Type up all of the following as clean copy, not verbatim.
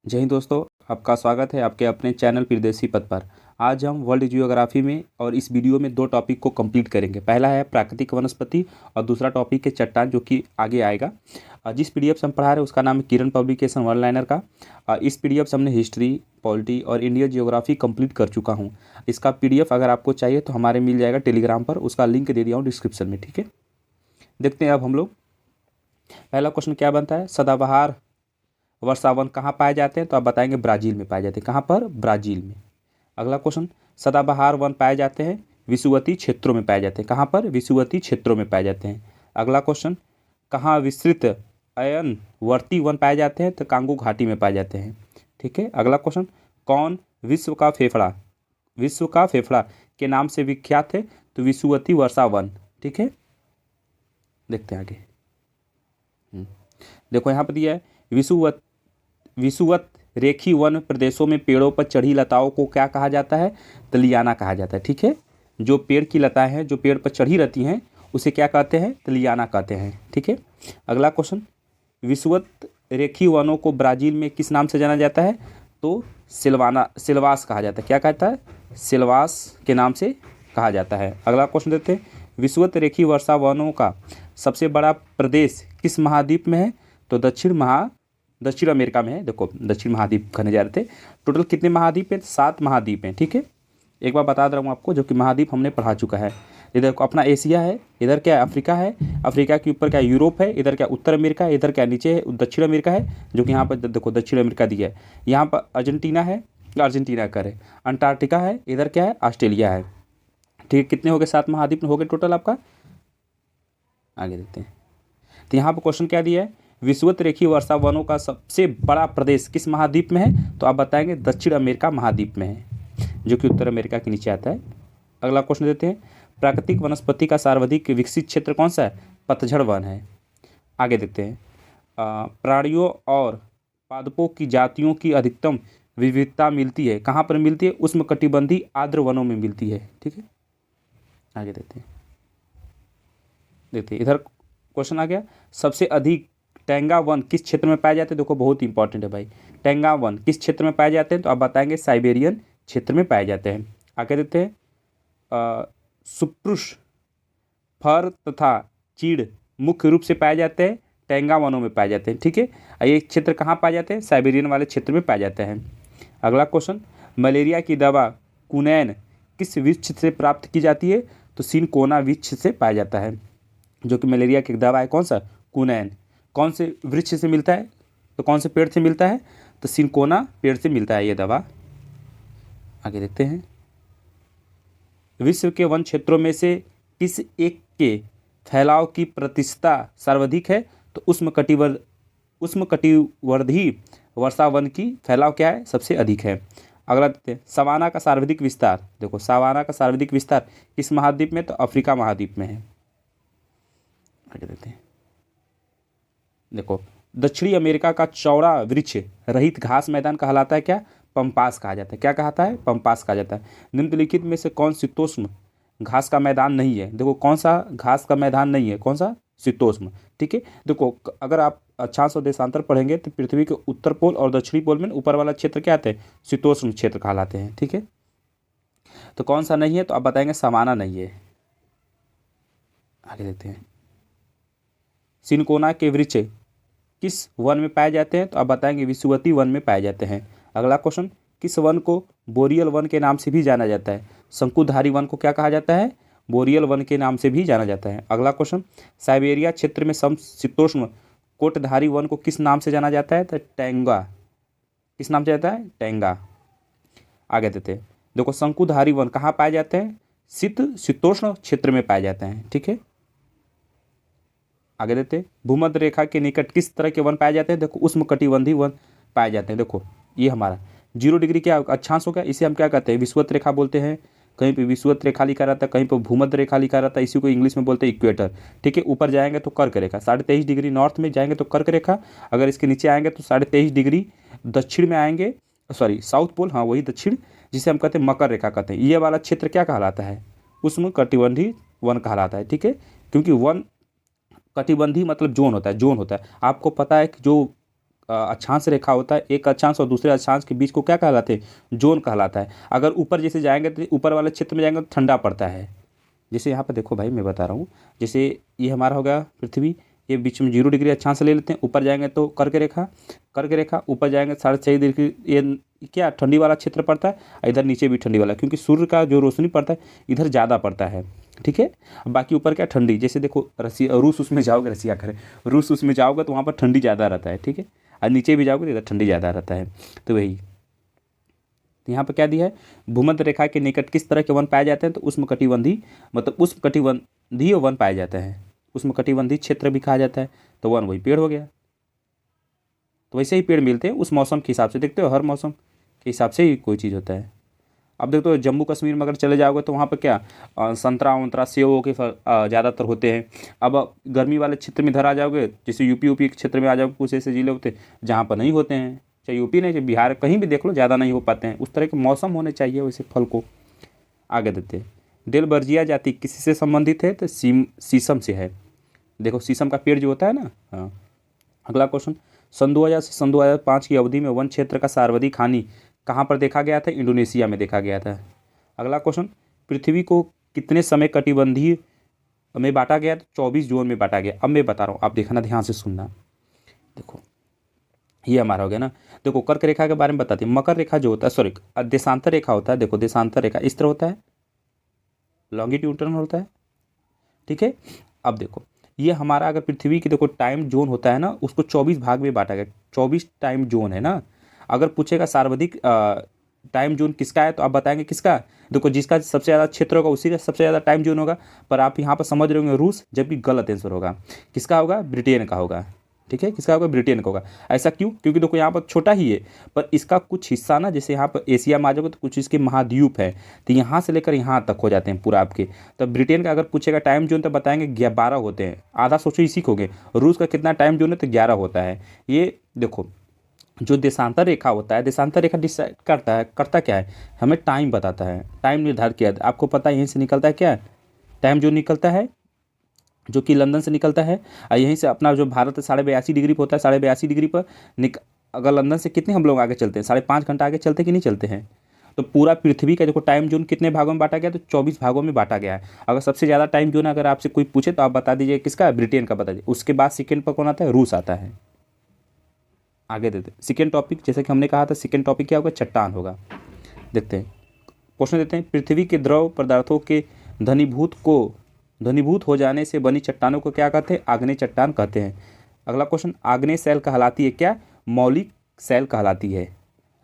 जय हिंद दोस्तों, आपका स्वागत है आपके अपने चैनल विदेशी पद पर। आज हम वर्ल्ड जियोग्राफी में और इस वीडियो में दो टॉपिक को कंप्लीट करेंगे। पहला है प्राकृतिक वनस्पति और दूसरा टॉपिक है चट्टान, जो कि आगे आएगा। जिस पीडीएफ से हम पढ़ा रहे हैं उसका नाम है किरण पब्लिकेशन वन लाइनर का। इस पीडीएफ से हमने हिस्ट्री, पॉलिटी और इंडियन जियोग्राफी कंप्लीट कर चुका हूँ। इसका पीडीएफ अगर आपको चाहिए तो हमारे मिल जाएगा टेलीग्राम पर, उसका लिंक दे दिया हूँ डिस्क्रिप्शन में। ठीक है, देखते हैं अब हम लोग। पहला क्वेश्चन क्या बनता है, सदाबहार वर्षावन कहाँ पाए जाते हैं? तो आप बताएंगे ब्राज़ील में पाए जाते हैं। कहाँ पर? ब्राज़ील में। अगला क्वेश्चन, सदाबहार वन पाए जाते हैं विषुवतीय क्षेत्रों में पाए जाते हैं। कहाँ पर? विषुवतीय क्षेत्रों में पाए जाते हैं। अगला क्वेश्चन, कहाँ विस्तृत अयनवर्ती वन पाए जाते हैं? तो कांगो घाटी में पाए जाते हैं। ठीक है। अगला क्वेश्चन, कौन विश्व का फेफड़ा के नाम से विख्यात है? तो विषुवतीय वर्षा वन। ठीक है, देखते हैं आगे। देखो यहाँ पर दिया है, विषुवत रेखी वन प्रदेशों में पेड़ों पर चढ़ी लताओं को क्या कहा जाता है? तो लियाना कहा जाता है। ठीक है, जो पेड़ की लताएं हैं जो पेड़ पर चढ़ी रहती हैं उसे क्या कहते हैं? तो लियाना कहते हैं। ठीक है। अगला क्वेश्चन, विषुवत रेखी वनों को ब्राज़ील में किस नाम से जाना जाता है? तो सिल्वास कहा जाता है। क्या कहता है? सिल्वास के नाम से कहा जाता है। अगला क्वेश्चन देते हैं, विषुवत रेखी वर्षा वनों का सबसे बड़ा प्रदेश किस महाद्वीप में है? तो दक्षिण अमेरिका में है। देखो, दक्षिण महाद्वीप कहने जा रहे थे। टोटल कितने महाद्वीप हैं? 7 महाद्वीप हैं। ठीक है, एक बार बता रहा हूँ आपको, जो कि महाद्वीप हमने पढ़ा चुका है। इधर को अपना एशिया है, इधर क्या है? अफ्रीका है, अफ्रीका के ऊपर क्या? यूरोप है, इधर क्या? उत्तर अमेरिका है, इधर क्या? नीचे है दक्षिण अमेरिका है, जो कि यहाँ पर देखो दक्षिण अमेरिका दिया है। यहाँ पर अर्जेंटीना है, अर्जेंटीना करे, अंटार्कटिका है, इधर क्या है? ऑस्ट्रेलिया है। ठीक है, कितने हो गए? 7 महाद्वीप हो गए टोटल आपका। आगे देखते हैं। तो यहाँ पर क्वेश्चन क्या दिया है, विषुवत रेखीय वर्षा वनों का सबसे बड़ा प्रदेश किस महाद्वीप में है? तो आप बताएंगे दक्षिण अमेरिका महाद्वीप में है, जो कि उत्तर अमेरिका के नीचे आता है। अगला क्वेश्चन देते हैं, प्राकृतिक वनस्पति का सर्वाधिक विकसित क्षेत्र कौन सा है? पतझड़ वन है। आगे देखते हैं, प्राणियों और पादपों की जातियों की अधिकतम विविधता मिलती है कहाँ पर मिलती है? उष्णकटिबंधीय आर्द्र वनों में मिलती है। ठीक है, आगे देखते हैं इधर क्वेश्चन आ गया, सबसे अधिक टेंगा वन किस क्षेत्र में पाए जाते हैं? देखो बहुत इंपॉर्टेंट है भाई, टेंगा वन किस क्षेत्र में पाए जाते हैं? तो आप बताएंगे साइबेरियन क्षेत्र में पाए जाते हैं। आगे देखते हैं, सुप्रुश, फर तथा चीड़ मुख्य रूप से पाए जाते हैं टेंगा वनों में पाए जाते हैं। ठीक है, ये क्षेत्र कहाँ पाए जाते हैं? साइबेरियन वाले क्षेत्र में पाए जाते हैं। अगला क्वेश्चन, मलेरिया की दवा कुनैन किस वृक्ष से प्राप्त की जाती है? तो सिनकोना वृक्ष से पाया जाता है, जो कि मलेरिया की दवा है। कौन सा? कुनैन। कौन से वृक्ष से मिलता है? तो कौन से पेड़ से मिलता है? तो सिनकोना पेड़ से मिलता है ये दवा। आगे देखते हैं, विश्व के वन क्षेत्रों में से किस एक के फैलाव की प्रतिशतता सर्वाधिक है? तो उष्णकटिबंधीय वर्षा वन की फैलाव क्या है? सबसे अधिक है। अगला देखते हैं, सवाना का सर्वाधिक विस्तार। देखो, सवाना का सर्वाधिक विस्तार किस महाद्वीप में? तो अफ्रीका महाद्वीप में है। आगे देखते हैं, देखो दक्षिणी अमेरिका का चौड़ा वृक्ष रहित घास मैदान कहलाता है क्या? पंपास कहा जाता है। क्या कहता है? पंपास कहा जाता है। निम्नलिखित में से कौन शीतोष्ण घास का मैदान नहीं है? देखो, कौन सा घास का मैदान नहीं है? कौन सा? शीतोष्ण। ठीक है, देखो अगर आप अक्षांश और देशांतर पढ़ेंगे तो पृथ्वी के उत्तर पोल और दक्षिणी पोल में ऊपर वाला क्षेत्र क्या आते हैं? शीतोष्ण क्षेत्र कहलाते हैं। ठीक है, तो कौन सा नहीं है? तो आप बताएंगे सवाना नहीं है। आगे देखते हैं, सिनकोना के वृक्ष किस वन में पाए जाते हैं? तो आप बताएंगे विषुवतीय वन में पाए जाते हैं। अगला क्वेश्चन, किस वन को बोरियल वन के नाम से भी जाना जाता है? शंकुधारी वन को क्या कहा जाता है? बोरियल वन के नाम से भी जाना जाता है। अगला क्वेश्चन, साइबेरिया क्षेत्र में समशीतोष्ण कोटधारी वन को किस नाम से जाना जाता है? तो टेंगा। किस नाम से जाता है? टेंगा। आगे देते हैं, देखो शंकुधारी वन कहाँ पाए जाते हैं? शीतोष्ण क्षेत्र में पाए जाते हैं। ठीक है, आगे देते हैं, भूमध्य रेखा के निकट किस तरह के वन पाए जाते हैं? देखो उष्णकटिबंधीय वन पाए जाते हैं। देखो ये हमारा 0 डिग्री क्या अक्षांश हो गया, इसे हम क्या कहते हैं? विषुवत रेखा बोलते हैं। कहीं पे विषुवत रेखा लिखा रहता है, कहीं पे भूमध्य रेखा लिखा रहता है, इसी को इंग्लिश में बोलते हैं इक्वेटर। ठीक है, ऊपर जाएंगे तो कर्क रेखा, 23.5 डिग्री नॉर्थ में जाएंगे तो कर्क रेखा, अगर इसके नीचे आएंगे तो 23.5 डिग्री दक्षिण में आएंगे, सॉरी साउथ पोल, हाँ वही दक्षिण, जिसे हम कहते हैं मकर रेखा कहते हैं। ये वाला क्षेत्र क्या कहलाता है? उष्णकटिबंधीय वन कहलाता है। ठीक है, क्योंकि वन कटिबंधीय मतलब जोन होता है, जोन होता है। आपको पता है कि जो अक्षांश रेखा होता है, एक अक्षांश और दूसरे अक्षांश के बीच को क्या कहलाते हैं, जोन कहलाता है। अगर ऊपर जैसे जाएंगे तो ऊपर वाले क्षेत्र में जाएंगे तो ठंडा पड़ता है। जैसे यहाँ पर देखो भाई मैं बता रहा हूँ, जैसे ये हमारा हो गया पृथ्वी, ये बीच में 0 डिग्री अक्षांश ले लेते हैं, ऊपर जाएंगे तो कर्क रेखा, ऊपर जाएंगे 6.5 डिग्री, ये क्या ठंडी वाला क्षेत्र पड़ता है, इधर नीचे भी ठंडी वाला, क्योंकि सूर्य का जो रोशनी पड़ता है इधर ज़्यादा पड़ता है, ठीक है। बाकी ऊपर क्या ठंडी, जैसे देखो रसिया रूस उसमें जाओगे, रसिया करें रूस उसमें जाओगे तो वहाँ पर ठंडी ज़्यादा रहता है, ठीक है, और नीचे भी जाओगे तो इधर ठंडी ज़्यादा रहता है। तो वही यहाँ पर क्या दिया है, भूमध्य रेखा के निकट किस तरह के वन पाए जाते हैं, तो उष्णकटिबंधीय, मतलब उष्णकटिबंधीय वन पाए जाते हैं, उष्णकटिबंधीय क्षेत्र भी कहा जाता है। तो वन वही पेड़ हो गया। तो वैसे ही पेड़ मिलते हैं उस मौसम के हिसाब से, देखते हो हर मौसम के हिसाब से ही कोई चीज़ होता है। अब देखते हो जम्मू कश्मीर में अगर चले जाओगे तो वहाँ पर क्या संतरा वंतरा सेवों के ज़्यादातर होते हैं। अब गर्मी वाले क्षेत्र में इधर आ जाओगे, जैसे यूपी के क्षेत्र में आ जाओगे, कुछ ऐसे जिले होते हैं जहाँ पर नहीं होते हैं, चाहे यूपी नहीं चाहे बिहार, कहीं भी देख लो ज़्यादा नहीं हो पाते हैं। उस तरह के मौसम होने चाहिए वैसे फल को। आगे देते हैं, डेलबर्जिया जाति किसी से संबंधित है, तो शीशम से है। देखो शीशम का पेड़ जो होता है ना। हाँ, अगला क्वेश्चन, सन 2000 से सन 2005 की अवधि में वन क्षेत्र का सर्वाधिक हानि कहाँ पर देखा गया था, इंडोनेशिया में देखा गया था। अगला क्वेश्चन, पृथ्वी को कितने समय कटिबंधीय में बांटा गया, तो 24 जोन में बांटा गया। अब मैं बता रहा हूँ, आप देखना ध्यान से सुनना। देखो ये हमारा हो गया ना। देखो कर्क रेखा के बारे में बताती है, मकर रेखा जो होता है, सॉरी देशांतर रेखा होता है। देखो देशांतर रेखा इस तरह होता है, लॉन्गिट्यूडनल होता है, ठीक है। अब देखो ये हमारा अगर पृथ्वी की देखो टाइम जोन होता है ना, उसको 24 भाग में बांटा गया, 24 टाइम जोन है ना। अगर पूछेगा सर्वाधिक टाइम जोन किसका है, तो आप बताएंगे किसका। देखो जिसका सबसे ज़्यादा क्षेत्र होगा उसी का सबसे ज़्यादा टाइम जोन होगा, पर आप यहाँ पर समझ रहे होंगे रूस, जबकि गलत आंसर होगा। किसका होगा, ब्रिटेन का होगा, ठीक है। किसका होगा, ब्रिटेन का होगा। ऐसा क्यों, क्योंकि देखो यहाँ पर छोटा ही है, पर इसका कुछ हिस्सा ना, जैसे यहाँ पर एशिया में आ जाओगे तो कुछ इसके महाद्वीप है, तो यहाँ से लेकर यहाँ तक हो जाते हैं पूरा आपके। तो ब्रिटेन का अगर पूछेगा टाइम जोन तो बताएंगे 12 होते हैं, आधा सोचो इसी को। रूस का कितना टाइम जोन है, तो 11 होता है। ये देखो जो देशांतर रेखा होता है, देशांतर रेखा डिसाइड करता क्या है, हमें टाइम बताता है, टाइम निर्धारित किया। आपको पता है यहीं से निकलता है क्या, टाइम जो निकलता है, जो कि लंदन से निकलता है, और यहीं से अपना जो भारत 82.5 डिग्री पर होता है, 82.5 डिग्री पर अगर लंदन से कितने हम लोग आगे चलते हैं, 5.5 घंटा आगे चलते कि नहीं चलते हैं। तो पूरा पृथ्वी का देखो टाइम जोन कितने भागों में बांटा गया, तो 24 भागों में बांटा गया है। अगर सबसे ज़्यादा टाइम जोन अगर आपसे कोई पूछे तो आप बता दीजिए किसका, ब्रिटेन का बता दीजिए। उसके बाद सेकेंड पर कौन आता है, रूस आता है। आगे देते सेकेंड टॉपिक, जैसे कि हमने कहा था सेकेंड टॉपिक क्या होगा, चट्टान होगा। देखते हैं क्वेश्चन देते हैं, पृथ्वी के द्रव पदार्थों के घनीभूत हो जाने से बनी चट्टानों को क्या कहते हैं, आग्नेय चट्टान कहते हैं। अगला क्वेश्चन, आग्नेय शैल कहलाती है क्या, मौलिक शैल कहलाती है।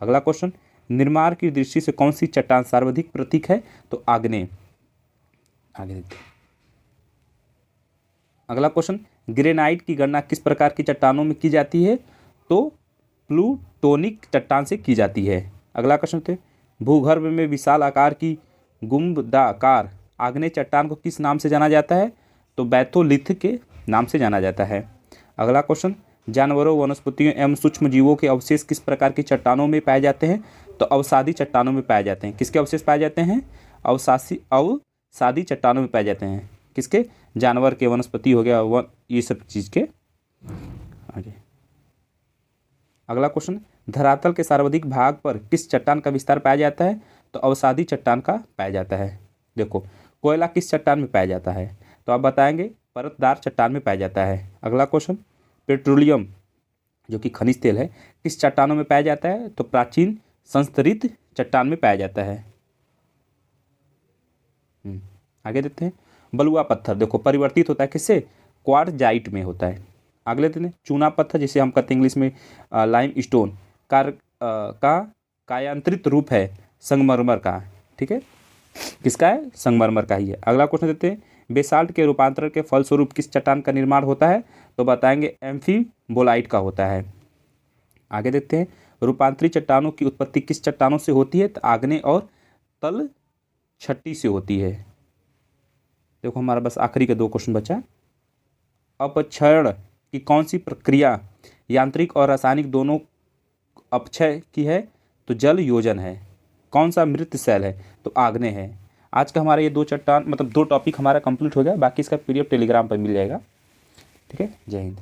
अगला क्वेश्चन, निर्माण की दृष्टि से कौन सी चट्टान सर्वाधिक प्रतीक है, तो आग्नेय। आगे देखते हैं अगला क्वेश्चन, ग्रेनाइट की गणना किस प्रकार की चट्टानों में की जाती है, तो प्लूटोनिक चट्टान से की जाती है। अगला क्वेश्चन थे, भूगर्भ में विशाल आकार की गुंबदाकार आग्नेय चट्टान को किस नाम से जाना जाता है, तो बैथोलिथ के नाम से जाना जाता है। अगला क्वेश्चन, जानवरों, वनस्पतियों एवं सूक्ष्म जीवों के अवशेष किस प्रकार की चट्टानों में पाए जाते हैं, तो अवसादी चट्टानों में पाए जाते हैं। किसके अवशेष पाए जाते हैं, अवसादी चट्टानों में पाए जाते हैं। किसके, जानवर के, वनस्पति हो गया, ये सब चीज़ के। आगे अगला क्वेश्चन, धरातल के सर्वाधिक भाग पर किस चट्टान का विस्तार पाया जाता है, तो अवसादी चट्टान का पाया जाता है। देखो कोयला किस चट्टान में पाया जाता है, तो आप बताएंगे परतदार चट्टान में पाया जाता है। अगला क्वेश्चन, पेट्रोलियम जो कि खनिज तेल है किस चट्टानों में पाया जाता है, तो प्राचीन संस्तरित चट्टान में पाया जाता है। आगे देखते हैं, बलुआ पत्थर देखो परिवर्तित होता है किससे, क्वार्टजाइट में होता है। अगले दिन चूना पत्थर, जिसे हम कहते हैं इंग्लिश में लाइम स्टोन का कायांतरित रूप है संगमरमर का, ठीक है। किसका है, संगमरमर का ही है। अगला क्वेश्चन देते हैं, बेसाल्ट के रूपांतरण के फलस्वरूप किस चट्टान का निर्माण होता है, तो बताएंगे एम्फीबोलाइट का होता है। आगे देखते हैं, रूपांतरित चट्टानों की उत्पत्ति किस चट्टानों से होती है, तो आग्नेय और तल छट्टी से होती है। देखो हमारा बस आखिरी के 2 क्वेश्चन बचा। अपक्षय की कौन सी प्रक्रिया यांत्रिक और रासायनिक दोनों अपक्षय की है, तो जल योजन है। कौन सा मृत शैल है, तो आग्नेय है। आज का हमारा ये 2 चट्टान मतलब 2 टॉपिक हमारा कंप्लीट हो गया। बाकी इसका पीडीएफ टेलीग्राम पर मिल जाएगा, ठीक है। जय हिंद।